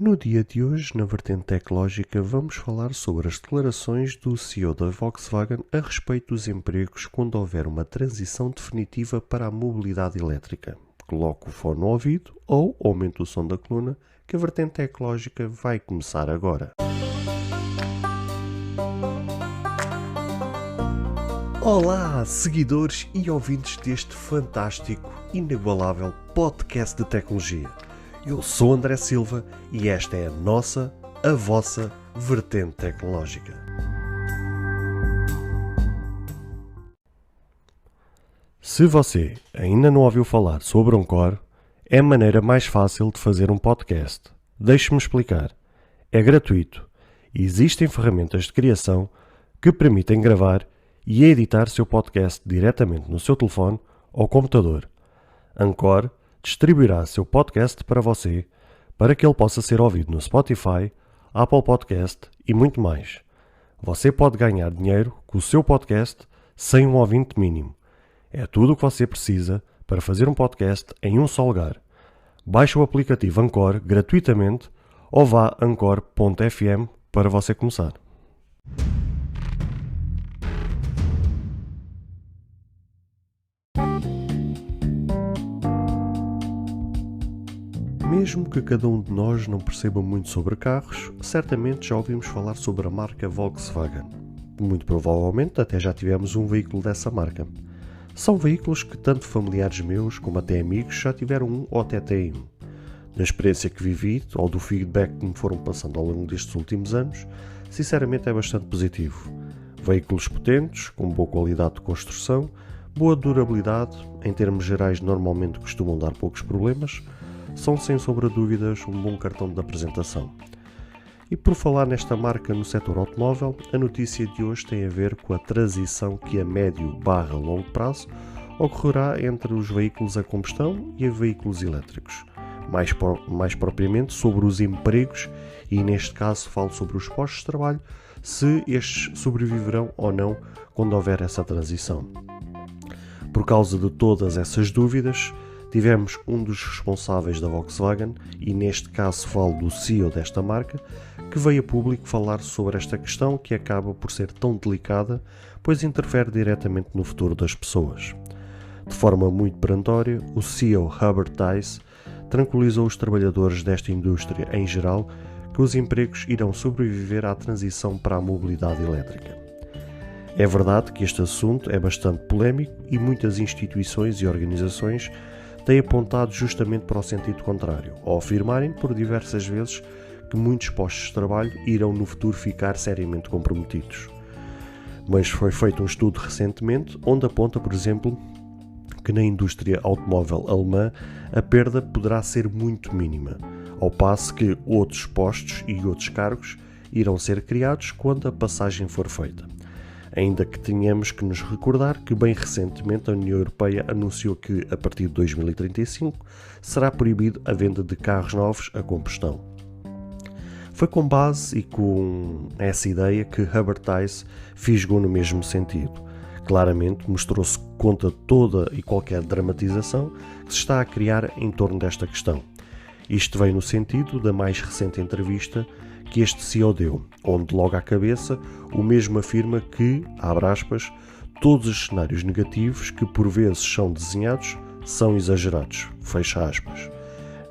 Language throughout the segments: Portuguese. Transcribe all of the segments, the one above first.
No dia de hoje, na vertente tecnológica, vamos falar sobre as declarações do CEO da Volkswagen a respeito dos empregos quando houver uma transição definitiva para a mobilidade elétrica. Coloque o fone no ouvido ou aumente o som da coluna, que a vertente tecnológica vai começar agora. Olá, seguidores e ouvintes deste fantástico, inigualável podcast de tecnologia. Eu sou André Silva e esta é a vossa vertente tecnológica. Se você ainda não ouviu falar sobre Anchor, é a maneira mais fácil de fazer um podcast. Deixe-me explicar. É gratuito e existem ferramentas de criação que permitem gravar e editar seu podcast diretamente no seu telefone ou computador. Anchor distribuirá seu podcast para você, para que ele possa ser ouvido no Spotify, Apple Podcast e muito mais. Você pode ganhar dinheiro com o seu podcast sem um ouvinte mínimo. É tudo o que você precisa para fazer um podcast em um só lugar. Baixe o aplicativo Anchor gratuitamente ou vá a anchor.fm para você começar. Mesmo que cada um de nós não perceba muito sobre carros, certamente já ouvimos falar sobre a marca Volkswagen. Muito provavelmente até já tivemos um veículo dessa marca. São veículos que tanto familiares meus como até amigos já tiveram um ou até têm um. Da experiência que vivi ou do feedback que me foram passando ao longo destes últimos anos, sinceramente é bastante positivo. Veículos potentes, com boa qualidade de construção, boa durabilidade, em termos gerais normalmente costumam dar poucos problemas, são sem sombra de dúvidas um bom cartão de apresentação. E por falar nesta marca no setor automóvel, a notícia de hoje tem a ver com a transição que a médio/longo prazo ocorrerá entre os veículos a combustão e os veículos elétricos. Mais propriamente sobre os empregos e neste caso falo sobre os postos de trabalho, se estes sobreviverão ou não quando houver essa transição. Por causa de todas essas dúvidas, tivemos um dos responsáveis da Volkswagen, e neste caso falo do CEO desta marca, que veio a público falar sobre esta questão que acaba por ser tão delicada, pois interfere diretamente no futuro das pessoas. De forma muito perentória, o CEO Herbert Diess tranquilizou os trabalhadores desta indústria em geral que os empregos irão sobreviver à transição para a mobilidade elétrica. É verdade que este assunto é bastante polémico e muitas instituições e organizações têm apontado justamente para o sentido contrário, ao afirmarem por diversas vezes que muitos postos de trabalho irão no futuro ficar seriamente comprometidos. Mas foi feito um estudo recentemente onde aponta, por exemplo, que na indústria automóvel alemã a perda poderá ser muito mínima, ao passo que outros postos e outros cargos irão ser criados quando a passagem for feita. Ainda que tenhamos que nos recordar que bem recentemente a União Europeia anunciou que, a partir de 2035, será proibido a venda de carros novos a combustão. Foi com base e com essa ideia que Herbert Diess fisgou no mesmo sentido. Claramente mostrou-se contra toda e qualquer dramatização que se está a criar em torno desta questão. Isto vem no sentido da mais recente entrevista que este CEO deu, onde logo à cabeça o mesmo afirma que, abre aspas, todos os cenários negativos que por vezes são desenhados são exagerados, fecha aspas.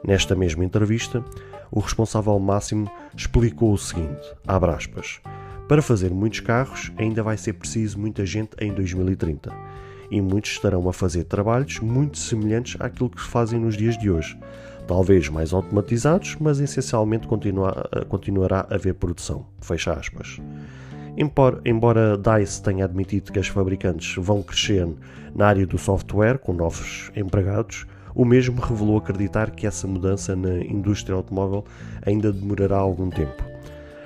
Nesta mesma entrevista, o responsável máximo explicou o seguinte, abre aspas, para fazer muitos carros ainda vai ser preciso muita gente em 2030 e muitos estarão a fazer trabalhos muito semelhantes àquilo que fazem nos dias de hoje. Talvez mais automatizados, mas essencialmente continuará a haver produção. Fecha aspas. Embora Diess tenha admitido que as fabricantes vão crescer na área do software com novos empregados, o mesmo revelou acreditar que essa mudança na indústria automóvel ainda demorará algum tempo.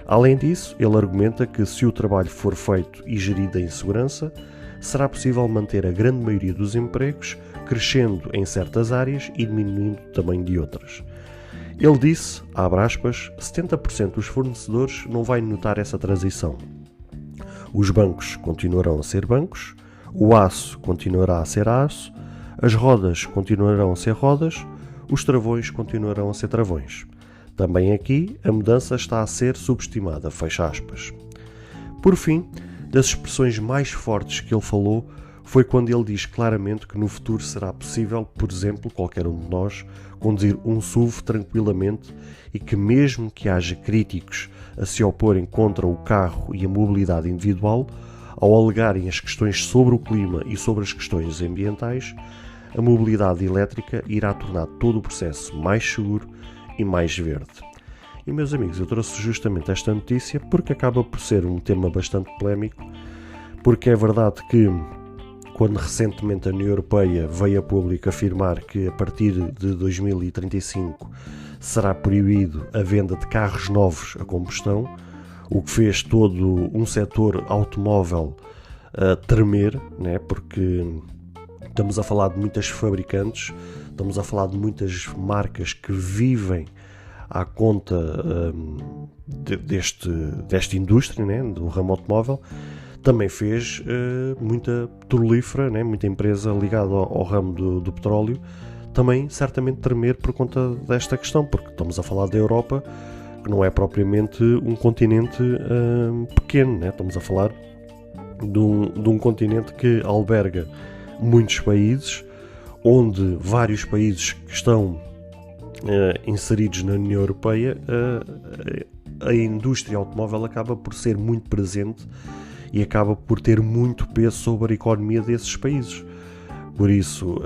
Além disso, ele argumenta que se o trabalho for feito e gerido em segurança, será possível manter a grande maioria dos empregos, crescendo em certas áreas e diminuindo o tamanho de outras. Ele disse, abre aspas, 70% dos fornecedores não vai notar essa transição. Os bancos continuarão a ser bancos, o aço continuará a ser aço, as rodas continuarão a ser rodas, os travões continuarão a ser travões. Também aqui a mudança está a ser subestimada, fecha aspas. Por fim, das expressões mais fortes que ele falou foi quando ele diz claramente que no futuro será possível, por exemplo, qualquer um de nós, conduzir um SUV tranquilamente e que mesmo que haja críticos a se oporem contra o carro e a mobilidade individual, ao alegarem as questões sobre o clima e sobre as questões ambientais, a mobilidade elétrica irá tornar todo o processo mais seguro e mais verde. E, meus amigos, eu trouxe justamente esta notícia porque acaba por ser um tema bastante polémico, porque é verdade que quando recentemente a União Europeia veio a público afirmar que a partir de 2035 será proibido a venda de carros novos a combustão, o que fez todo um setor automóvel tremer, né? Porque estamos a falar de muitas fabricantes, estamos a falar de muitas marcas que vivem à conta desta indústria, né? Do ramo automóvel. Também fez muita petrolífera, né? Muita empresa ligada ao ramo do petróleo, também certamente tremer por conta desta questão, porque estamos a falar da Europa, que não é propriamente um continente pequeno, né? Estamos a falar de um continente que alberga muitos países, onde vários países que estão inseridos na União Europeia, a indústria automóvel acaba por ser muito presente e acaba por ter muito peso sobre a economia desses países. Por isso,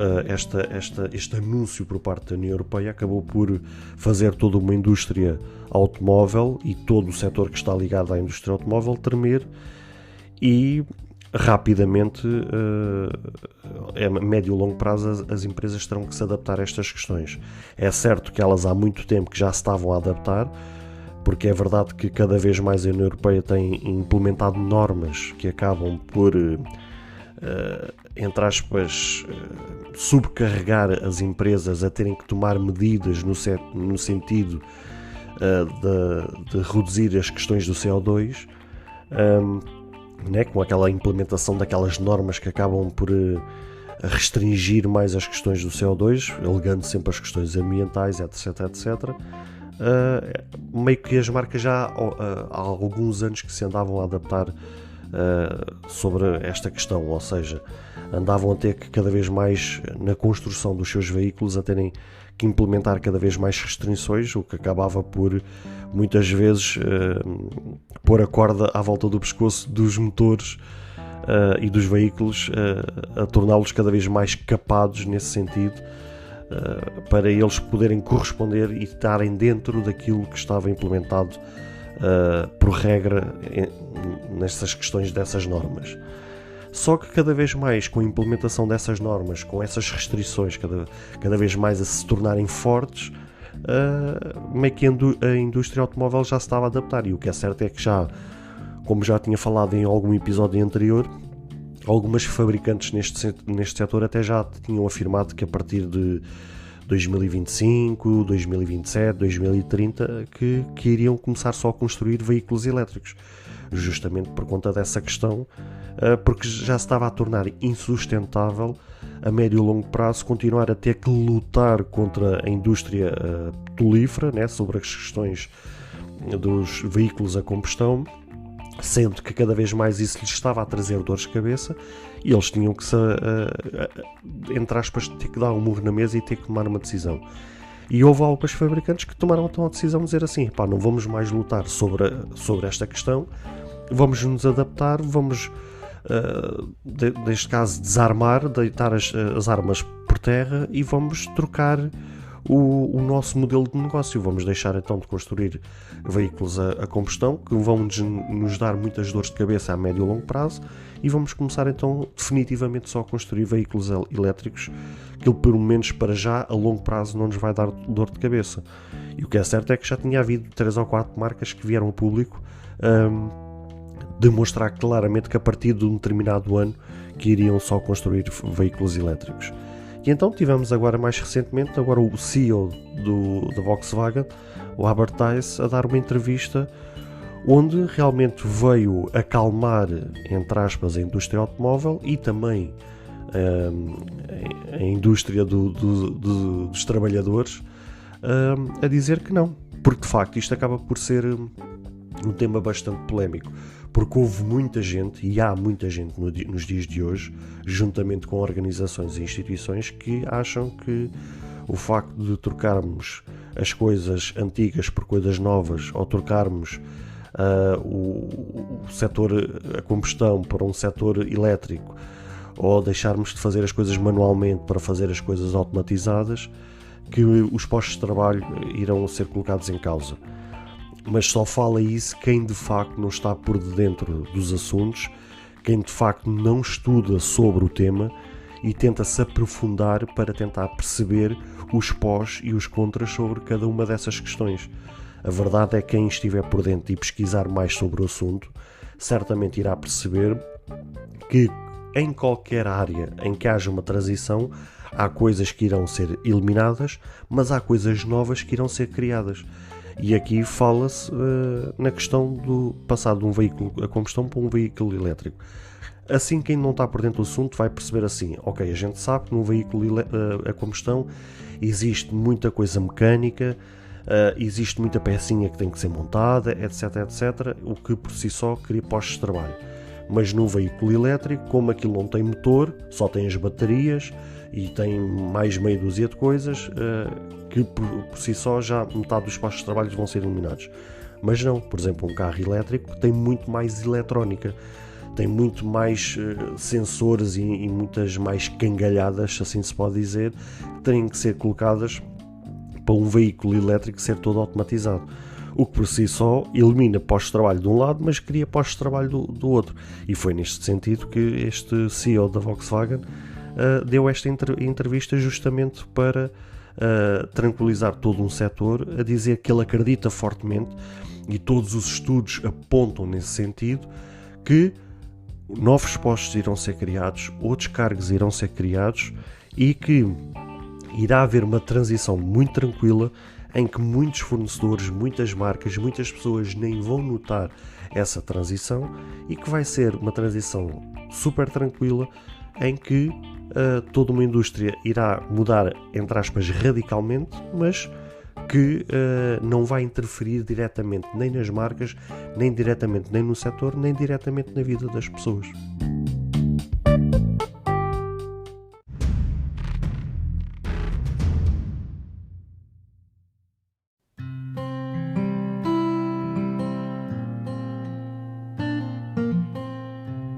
este anúncio por parte da União Europeia acabou por fazer toda uma indústria automóvel e todo o setor que está ligado à indústria automóvel tremer e rapidamente, a médio e longo prazo, as empresas terão que se adaptar a estas questões. É certo que elas há muito tempo que já se estavam a adaptar, porque é verdade que cada vez mais a União Europeia tem implementado normas que acabam por, entre aspas, subcarregar as empresas a terem que tomar medidas no sentido de reduzir as questões do CO2, né, com aquela implementação daquelas normas que acabam por restringir mais as questões do CO2, alegando sempre as questões ambientais, etc, etc. Meio que as marcas já há alguns anos que se andavam a adaptar sobre esta questão, ou seja, andavam a ter que cada vez mais na construção dos seus veículos a terem que implementar cada vez mais restrições, o que acabava por muitas vezes pôr a corda à volta do pescoço dos motores e dos veículos, a torná-los cada vez mais capados nesse sentido, para eles poderem corresponder e estarem dentro daquilo que estava implementado por regra nestas questões dessas normas. Só que cada vez mais, com a implementação dessas normas, com essas restrições cada vez mais a se tornarem fortes, meio que a indústria automóvel já se estava a adaptar. E o que é certo é que já, como já tinha falado em algum episódio anterior, algumas fabricantes neste setor até já tinham afirmado que a partir de 2025, 2027, 2030 que iriam começar só a construir veículos elétricos, justamente por conta dessa questão, porque já se estava a tornar insustentável a médio e longo prazo continuar a ter que lutar contra a indústria petrolífera, né, sobre as questões dos veículos a combustão, sendo que cada vez mais isso lhes estava a trazer dores de cabeça e eles tinham que, entre aspas, ter que dar um murro na mesa e ter que tomar uma decisão. E houve alguns fabricantes que tomaram então a decisão de dizer assim, pá, não vamos mais lutar sobre esta questão, vamos nos adaptar, vamos, neste caso, desarmar, deitar as armas por terra e vamos trocar o nosso modelo de negócio. Vamos deixar então de construir veículos a combustão, que vão nos dar muitas dores de cabeça a médio e longo prazo, e vamos começar então definitivamente só a construir veículos elétricos, que pelo menos para já a longo prazo não nos vai dar dor de cabeça. E o que é certo é que já tinha havido 3 ou 4 marcas que vieram ao público demonstrar claramente que a partir de um determinado ano que iriam só construir veículos elétricos. E então tivemos agora mais recentemente o CEO da Volkswagen, o Herbert Diess, a dar uma entrevista onde realmente veio acalmar, entre aspas, a indústria automóvel e também a indústria dos trabalhadores, a dizer que não, porque de facto isto acaba por ser um tema bastante polémico, porque houve muita gente, e há muita gente nos dias de hoje, juntamente com organizações e instituições, que acham que o facto de trocarmos as coisas antigas por coisas novas, ou trocarmos o setor a combustão para um setor elétrico, ou deixarmos de fazer as coisas manualmente para fazer as coisas automatizadas, que os postos de trabalho irão ser colocados em causa. Mas só fala isso quem de facto não está por dentro dos assuntos, quem de facto não estuda sobre o tema e tenta se aprofundar para tentar perceber os pós e os contras sobre cada uma dessas questões. A verdade é que quem estiver por dentro e pesquisar mais sobre o assunto certamente irá perceber que em qualquer área em que haja uma transição há coisas que irão ser eliminadas, mas há coisas novas que irão ser criadas. E aqui fala-se na questão do passar de um veículo a combustão para um veículo elétrico. Assim, quem não está por dentro do assunto vai perceber assim: ok, a gente sabe que num veículo a combustão existe muita coisa mecânica, existe muita pecinha que tem que ser montada, etc, etc, o que por si só cria postos de trabalho. Mas no veículo elétrico, como aquilo não tem motor, só tem as baterias e tem mais meia dúzia de coisas, que por si só já metade dos postos de trabalho vão ser eliminados. Mas não, por exemplo, um carro elétrico tem muito mais eletrónica, tem muito mais sensores e muitas mais cangalhadas, assim se pode dizer, que têm que ser colocadas para um veículo elétrico ser todo automatizado. O que por si só elimina postos de trabalho de um lado, mas cria postos de trabalho do outro. E foi neste sentido que este CEO da Volkswagen deu esta entrevista justamente para tranquilizar todo um setor, a dizer que ele acredita fortemente, e todos os estudos apontam nesse sentido, que novos postos irão ser criados, outros cargos irão ser criados e que irá haver uma transição muito tranquila em que muitos fornecedores, muitas marcas, muitas pessoas nem vão notar essa transição e que vai ser uma transição super tranquila em que toda uma indústria irá mudar, entre aspas, radicalmente, mas que não vai interferir diretamente nem nas marcas, nem diretamente nem no setor, nem diretamente na vida das pessoas.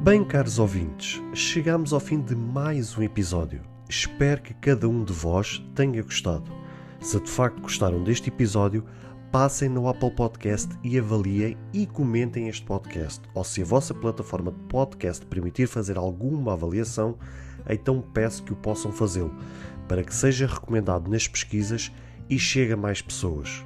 Bem, caros ouvintes, chegamos ao fim de mais um episódio. Espero que cada um de vós tenha gostado. Se de facto gostaram deste episódio, passem no Apple Podcast e avaliem e comentem este podcast. Ou se a vossa plataforma de podcast permitir fazer alguma avaliação, então peço que o possam fazê-lo, para que seja recomendado nas pesquisas e chegue a mais pessoas.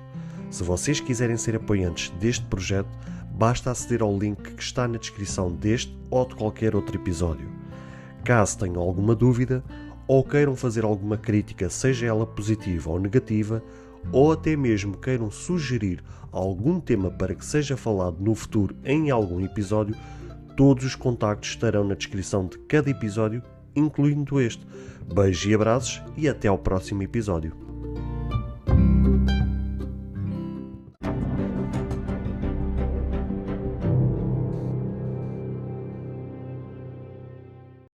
Se vocês quiserem ser apoiantes deste projeto, basta aceder ao link que está na descrição deste ou de qualquer outro episódio. Caso tenham alguma dúvida ou queiram fazer alguma crítica, seja ela positiva ou negativa, ou até mesmo queiram sugerir algum tema para que seja falado no futuro em algum episódio, todos os contactos estarão na descrição de cada episódio, incluindo este. Beijos e abraços e até ao próximo episódio.